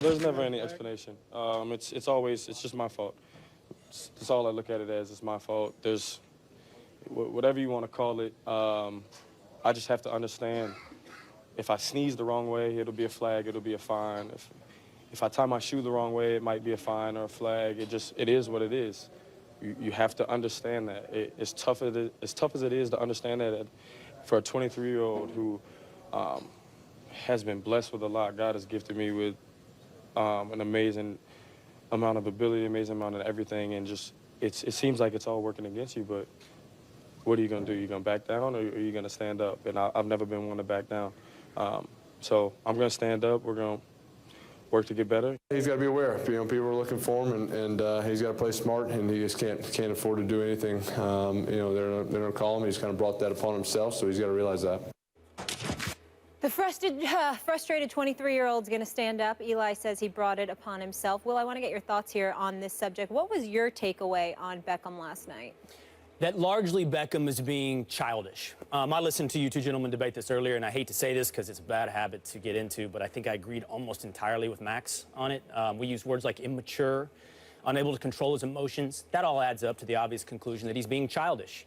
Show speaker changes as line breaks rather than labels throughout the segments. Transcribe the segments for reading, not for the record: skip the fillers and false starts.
There's never any explanation. It's just my fault. That's all I look at it as. It's my fault. There's whatever you want to call it. I just have to understand. If I sneeze the wrong way, it'll be a flag. It'll be a fine. If I tie my shoe the wrong way, it might be a fine or a flag. It is what it is. You have to understand that. As tough as it is to understand that for a 23-year-old who has been blessed with a lot, God has gifted me with an amazing amount of ability, amazing amount of everything, and just it seems like it's all working against you, but what are you going to do? You're going to back down, or are you going to stand up? And I've never been one to back down. So I'm going to stand up. We're going to work to get better.
He's got to be aware. People are looking for him, and he's got to play smart, and he just can't afford to do anything. They're going to call him. He's kind of brought that upon himself, so he's got to realize that.
The frustrated 23-year-old's going to stand up. Eli says he brought it upon himself. Will, I want to get your thoughts here on this subject. What was your takeaway on Beckham last night?
That largely Beckham is being childish. I listened to you two gentlemen debate this earlier, and I hate to say this because it's a bad habit to get into, but I think I agreed almost entirely with Max on it. We used words like immature, unable to control his emotions. That all adds up to the obvious conclusion that he's being childish.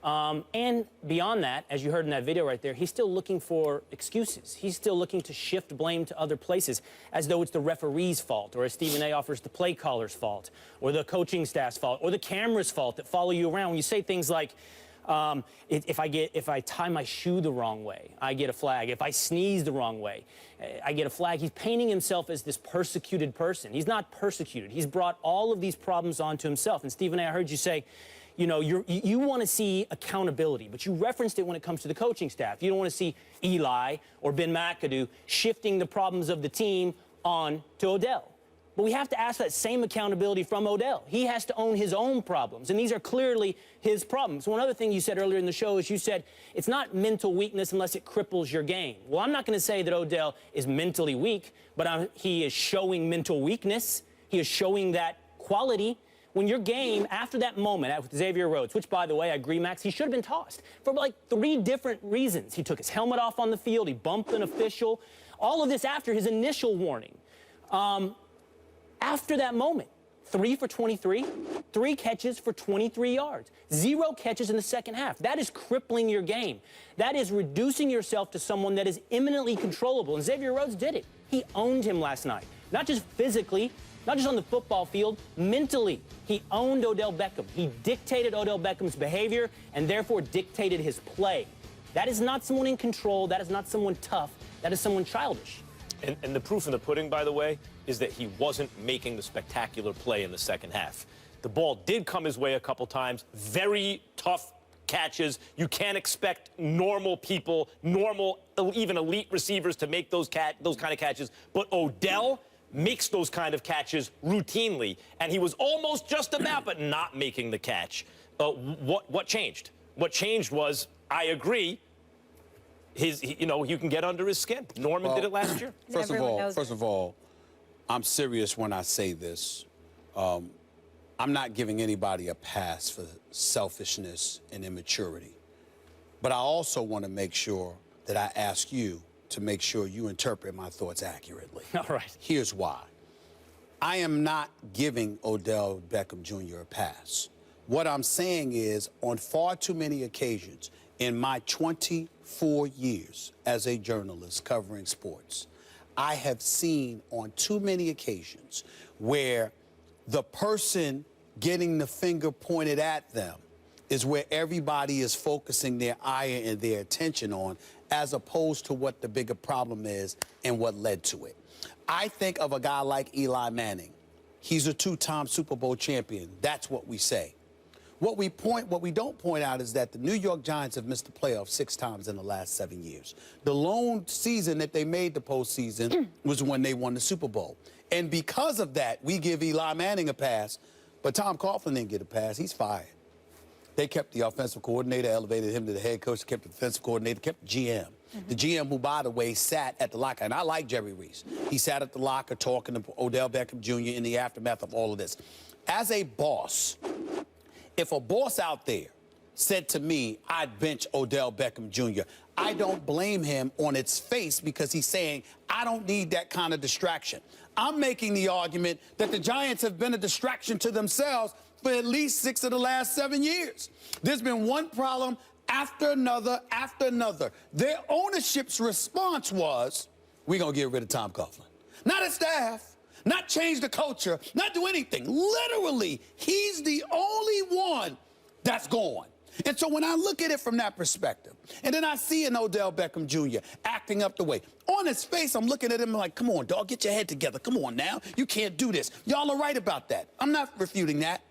And beyond that, as you heard in that video right there, he's still looking for excuses. He's still looking to shift blame to other places, as though it's the referee's fault, or as Stephen A. offers, the play caller's fault, or the coaching staff's fault, or the camera's fault that follow you around. When you say things like, if I tie my shoe the wrong way, I get a flag. If I sneeze the wrong way, I get a flag. He's painting himself as this persecuted person. He's not persecuted. He's brought all of these problems onto himself. And Stephen A., I heard you say, you know, you want to see accountability, but you referenced it when it comes to the coaching staff. You don't want to see Eli or Ben McAdoo shifting the problems of the team on to Odell. But we have to ask that same accountability from Odell. He has to own his own problems, and these are clearly his problems. One other thing you said earlier in the show is you said it's not mental weakness unless it cripples your game. Well, I'm not going to say that Odell is mentally weak, but he is showing mental weakness. He is showing that quality. When your game, after that moment with Xavier Rhodes, which, by the way, I agree, Max, he should have been tossed for like 3 different reasons. He took his helmet off on the field. He bumped an official. All of this after his initial warning. After that moment, 3 for 23, 3 catches for 23 yards, 0 catches in the second half. That is crippling your game. That is reducing yourself to someone that is imminently controllable. And Xavier Rhodes did it. He owned him last night, not just physically, not just on the football field, mentally. He owned Odell Beckham. He dictated Odell Beckham's behavior and therefore dictated his play. That is not someone in control. That is not someone tough. That is someone childish.
And the proof in the pudding, by the way, is that he wasn't making the spectacular play in the second half. The ball did come his way a couple times. Very tough catches. You can't expect normal people, even elite receivers to make those kind of catches. But Odell makes those kind of catches routinely, and he was almost just about, but not making the catch. What changed? What changed was, I agree, you can get under his skin. Norman did it last year.
First of all, I'm serious when I say this. I'm not giving anybody a pass for selfishness and immaturity. But I also want to make sure that I ask you to make sure you interpret my thoughts accurately.
All right.
Here's why. I am not giving Odell Beckham Jr. a pass. What I'm saying is, on far too many occasions in my 24 years as a journalist covering sports, I have seen on too many occasions where the person getting the finger pointed at them is where everybody is focusing their ire and their attention on, as opposed to what the bigger problem is and what led to it. I think of a guy like Eli Manning. He's a 2-time Super Bowl champion. That's what we say. What we don't point out is that the New York Giants have missed the playoffs 6 times in the last 7 years. The lone season that they made the postseason was when they won the Super Bowl. And because of that, we give Eli Manning a pass, but Tom Coughlin didn't get a pass. He's fired. They kept the offensive coordinator, elevated him to the head coach, kept the defensive coordinator, kept the GM. The GM who, by the way, sat at the locker. And I like Jerry Reese. He sat at the locker talking to Odell Beckham Jr. in the aftermath of all of this. As a boss, if a boss out there said to me, I'd bench Odell Beckham Jr. I don't blame him on its face because he's saying, I don't need that kind of distraction. I'm making the argument that the Giants have been a distraction to themselves for at least 6 of the last 7 years. There's been one problem after another after another. Their ownership's response was, we're going to get rid of Tom Coughlin. Not his staff, not change the culture, not do anything. Literally, he's the only one that's gone. And so when I look at it from that perspective, and then I see an Odell Beckham Jr. acting up the way, on his face, I'm looking at him like, come on, dog, get your head together. Come on now. You can't do this. Y'all are right about that. I'm not refuting that.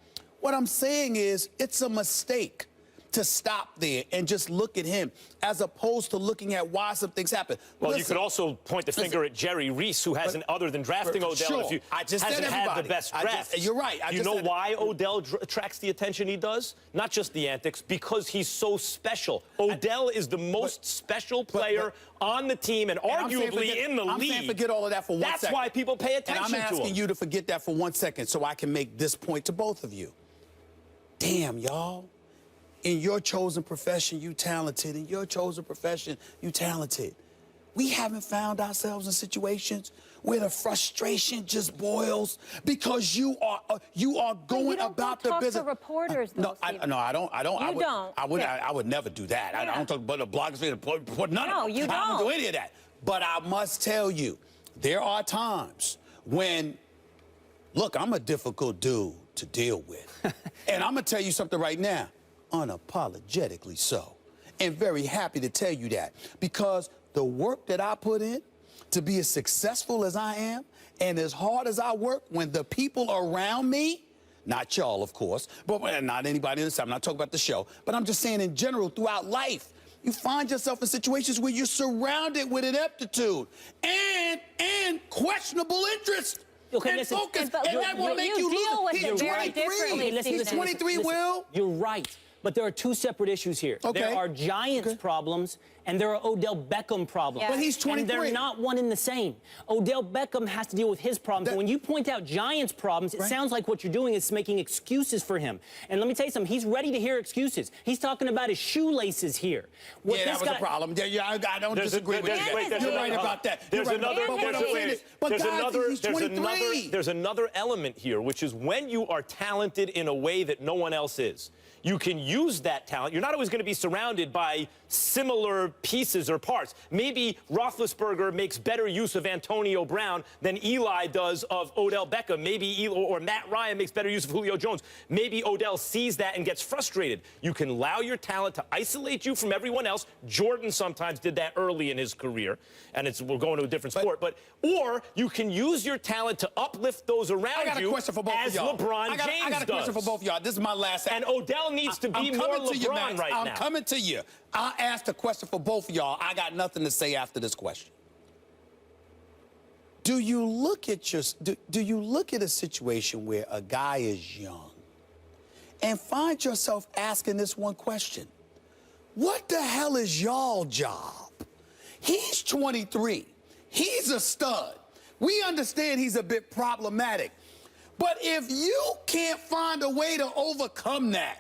What I'm saying is it's a mistake to stop there and just look at him as opposed to looking at why some things happen.
Well,
Listen,
you could also point the finger at Jerry Reese, who hasn't, other than drafting Odell,
sure.
if you,
I just
hasn't
said
had the
everybody.
best draft.
You're right.
You know why Odell attracts the attention he does? Not just the antics, because he's so special. Odell is the most special player on the team and arguably in the league.
I'm saying forget all of that for 1 second.
That's why people pay attention to him.
And I'm asking you to forget that for 1 second so I can make this point to both of you. Damn, y'all. In your chosen profession, you talented. In your chosen profession, you talented. We haven't found ourselves in situations where the frustration just boils because you are going about the business.
You don't talk to reporters, though,
I don't.
You don't.
I would never do that.
Yeah.
I don't talk about the blogosphere, none
No,
of it.
you
I don't
don't.
do any of that. But I must tell you, there are times when, look, I'm a difficult dude to deal with. And I'm going to tell you something right now, unapologetically so. And very happy to tell you that because the work that I put in to be as successful as I am and as hard as I work when the people around me, not y'all, of course, but not anybody in this, I'm not talking about the show, but I'm just saying in general throughout life, you find yourself in situations where you're surrounded with ineptitude and questionable interest.
Okay,
and
listen,
focus,
but
and that will make
you
you
deal
lose.
with it very differently,
He's
Stephen.
23, Will.
You're right. But there are two separate issues here.
Okay.
There are Giants problems and there are Odell Beckham problems.
Yeah.
But he's 23.
And they're not one and the same. Odell Beckham has to deal with his problems. And when you point out Giants problems, it sounds like what you're doing is making excuses for him. And let me tell you something. He's ready to hear excuses. He's talking about his shoelaces here. What
Yeah, that was a problem. Yeah, I don't disagree with that. You're right about that.
There's another element here, which is when you are talented in a way that no one else is. You can use that talent. You're not always going to be surrounded by similar pieces or parts. Maybe Roethlisberger makes better use of Antonio Brown than Eli does of Odell Beckham. Maybe or Matt Ryan makes better use of Julio Jones. Maybe Odell sees that and gets frustrated. You can allow your talent to isolate you from everyone else. Jordan sometimes did that early in his career, and we're going to a different sport. Or you can use your talent to uplift those around you as LeBron James does.
I got a question for both of y'all. This is my last.
And Odell needs to be more LeBron right now.
I'm coming to you. I asked a question for both of y'all. I got nothing to say after this question. Do you look at a situation where a guy is young and find yourself asking this one question? What the hell is y'all job? He's 23. He's a stud. We understand he's a bit problematic. But if you can't find a way to overcome that,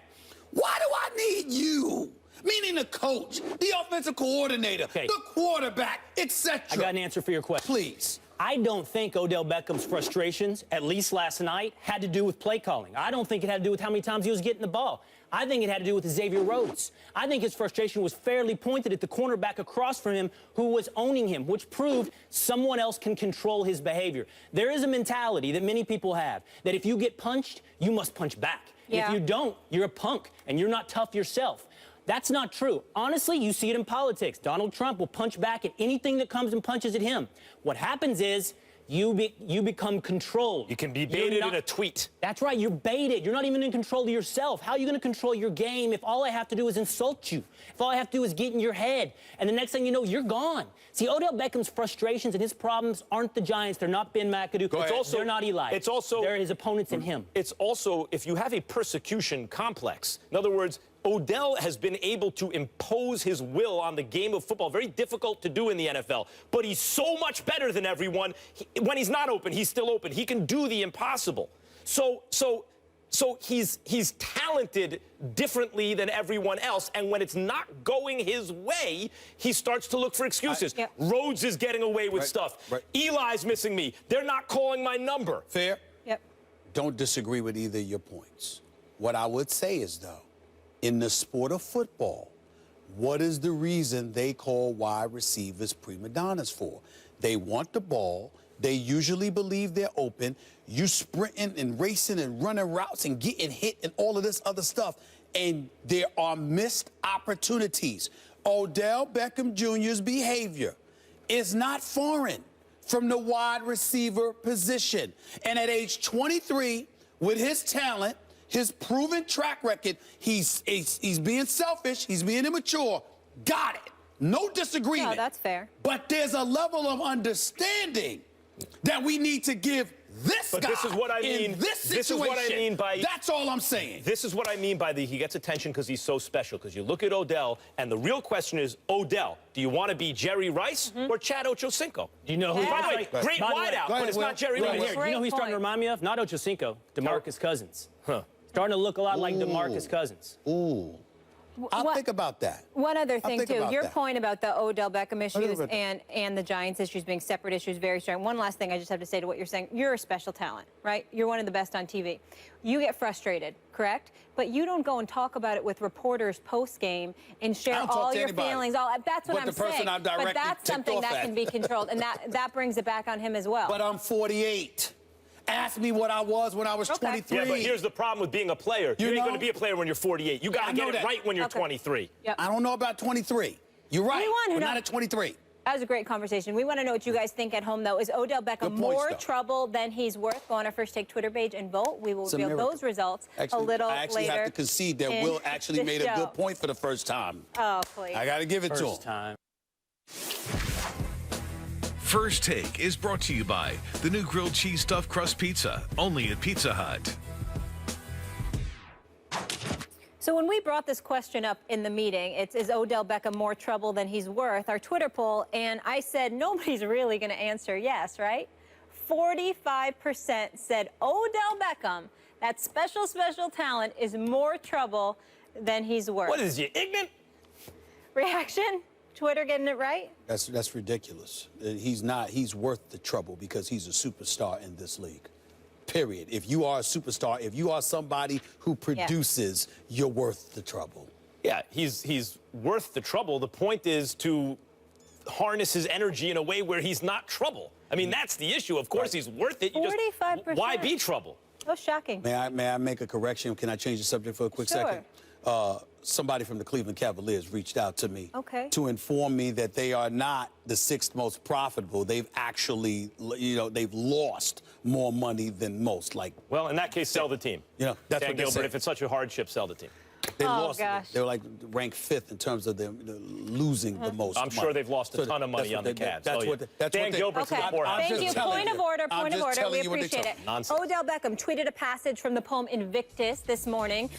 why do I need you? Meaning the coach, the offensive coordinator, the quarterback, etc.
I got an answer for your question.
Please.
I don't think Odell Beckham's frustrations, at least last night, had to do with play calling. I don't think it had to do with how many times he was getting the ball. I think it had to do with Xavier Rhodes. I think his frustration was fairly pointed at the cornerback across from him who was owning him, which proved someone else can control his behavior. There is a mentality that many people have, that if you get punched, you must punch back.
Yeah.
If you don't, you're a punk, and you're not tough yourself. That's not true. Honestly, you see it in politics. Donald Trump will punch back at anything that comes and punches at him. What happens is you become controlled.
You can be baited in a tweet.
That's right. You're baited. You're not even in control of yourself. How are you going to control your game if all I have to do is insult you? If all I have to do is get in your head, and the next thing you know, you're gone. See, Odell Beckham's frustrations and his problems aren't the Giants. They're not Ben McAdoo. They're not Eli. They're his opponents and him.
It's also, if you have a persecution complex, in other words, Odell has been able to impose his will on the game of football. Very difficult to do in the NFL. But he's so much better than everyone. When he's not open, he's still open. He can do the impossible. So So he's talented differently than everyone else, and when it's not going his way, he starts to look for excuses.
Yep.
Rhodes is getting away with stuff.
Right.
Eli's missing me. They're not calling my number.
Fair?
Yep.
Don't disagree with either of your points. What I would say is, though, in the sport of football, what is the reason they call wide receivers prima donnas for? They want the ball. They usually believe they're open. You sprinting and racing and running routes and getting hit and all of this other stuff. And there are missed opportunities. Odell Beckham Jr.'s behavior is not foreign from the wide receiver position. And at age 23, with his talent, his proven track record, he's being selfish, he's being immature. Got it. No disagreement.
No, that's fair.
But there's a level of understanding that we need to give this
But
guy
this is what I mean.
in this situation.
This is what I mean by.
That's all I'm saying.
This is what I mean by he gets attention because he's so special. Because you look at Odell, and the real question is, Odell, do you want to be Jerry Rice or Chad Ochocinco?
Do you know who?
By the way, great wideout, but it's not Jerry
Right
Rice.
here. You know who he's starting to remind me of? Not Ochocinco, DeMarcus Cousins. Starting to look a lot like DeMarcus Cousins.
Ooh. I'll think about that.
One other thing,
think
too.
about
Your
that.
point about the Odell Beckham issues
about that.
and the Giants issues being separate issues, very strong. One last thing I just have to say to what you're saying. You're a special talent, right? You're one of the best on TV. You get frustrated, correct? But you don't go and talk about it with reporters post-game and share all your feelings. That's what I'm saying. But that's something that can be controlled, and that brings it back on him as well.
But I'm 48. Ask me what I was when I was 23.
Yeah, but here's the problem with being a player. You ain't going to be a player when you're 48. You got to get it right when you're 23.
Yep.
I don't know about 23. You're right. We're not at 23.
That was a great conversation. We want to know what you guys think at home, though. Is Odell Beckham more trouble than he's worth? Go on our First Take Twitter page and vote. We will reveal those results a little later.
I actually have to concede that Will actually made a good point for the first time.
Oh, please.
I got to give it to him.
First time.
First Take is brought to you by the new grilled cheese stuffed crust pizza, only at Pizza Hut.
So when we brought this question up in the meeting, is Odell Beckham more trouble than he's worth, our Twitter poll, and I said nobody's really going to answer yes, right? 45% said Odell Beckham, that special talent, is more trouble than he's worth.
What is you, ignorant?
Reaction? Twitter getting it right?
That's ridiculous. He's worth the trouble because he's a superstar in this league. Period. If you are a superstar, if you are somebody who produces, you're worth the trouble.
Yeah, he's worth the trouble. The point is to harness his energy in a way where he's not trouble. I mean, that's the issue. Of course, he's worth it.
45%.
Why be trouble?
So shocking.
May I make a correction? Can I change the subject for a quick second? Somebody from the Cleveland Cavaliers reached out to me to inform me that they are not the 6th most profitable. They've actually, they've lost more money than most.
Well, in that case, sell the team.
That's
Dan
what they
Gilbert,
said.
if it's such a hardship, sell the team.
They lost.
Gosh.
They were ranked 5th in terms of them losing the most.
I'm sure they've lost a ton of money on the Cavs. Dan Gilbert's
Okay, thank you. Point of order. We appreciate it.
Nonsense.
Odell Beckham tweeted a passage from the poem Invictus this morning.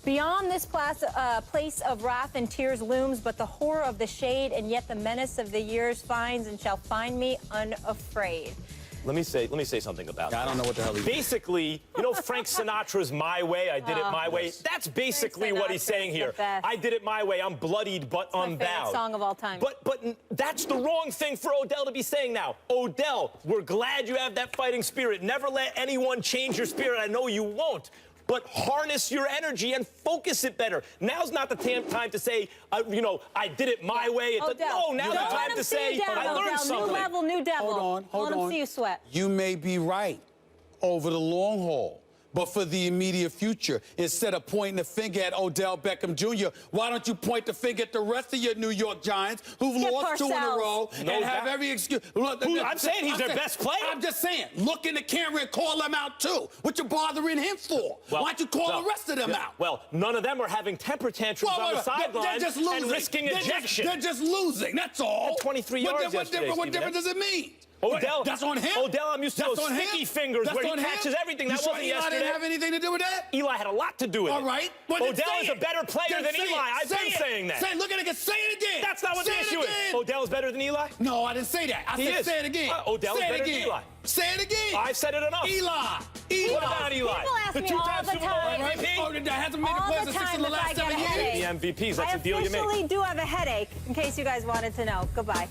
Beyond this place of wrath and tears looms, but the horror of the shade, and yet the menace of the years finds and shall find me unafraid.
Let me say something about that.
I don't know what the hell he
Basically, Frank Sinatra's My Way, I did it my way. That's basically what he's saying here. I did it my way. I'm bloodied but unbowed.
My favorite song of all time.
But that's the wrong thing for Odell to be saying now. Odell, we're glad you have that fighting spirit. Never let anyone change your spirit. I know you won't. But harness your energy and focus it better. Now's not the time to say, I did it my way. No, now's the time to say, I learned something.
New level, new devil.
Hold on.
Let him see you sweat.
You may be right over the long haul. But for the immediate future, instead of pointing the finger at Odell Beckham Jr., why don't you point the finger at the rest of your New York Giants who've lost 2 in a row and have every excuse?
I'm saying he's their best player.
I'm just saying, look in the camera and call them out too. What you bothering him for? Why don't you call the rest of them out?
Well, none of them are having temper tantrums on the sideline
and
risking ejection.
They're just losing, that's all.
23 yards yesterday,
What difference does it mean?
Odell,
That's on him?
Odell, I'm used to
That's
those
on him?
sticky fingers
That's
where he
on him?
catches everything.
You
That
sure
wasn't
Eli
yesterday.
didn't have anything to do with that?
Eli had a lot to do with
All
it.
right. Well, then
Odell
say
is a
it.
better player
Then
than
say
Eli.
it.
I've
Say
been
it.
saying that.
Say, look at it again. Say it again.
That's not what
say
the issue
it
is.
again.
Odell is better than Eli?
No, I didn't say that. I
He
said
is.
say it again.
Odell is
say it
better than
again.
Eli.
Say it again.
I've said it enough.
Eli.
What about Eli?
People ask
the
me
two-time
all the
Super Bowl
time.
MVP?
Oh, that hasn't made the
All
playoffs
the
in six
time
in the
if I
last
get
7
a
years.
headache.
The MVPs, that's
I
a deal you make.
officially do have a headache, in case you guys wanted to know. Goodbye.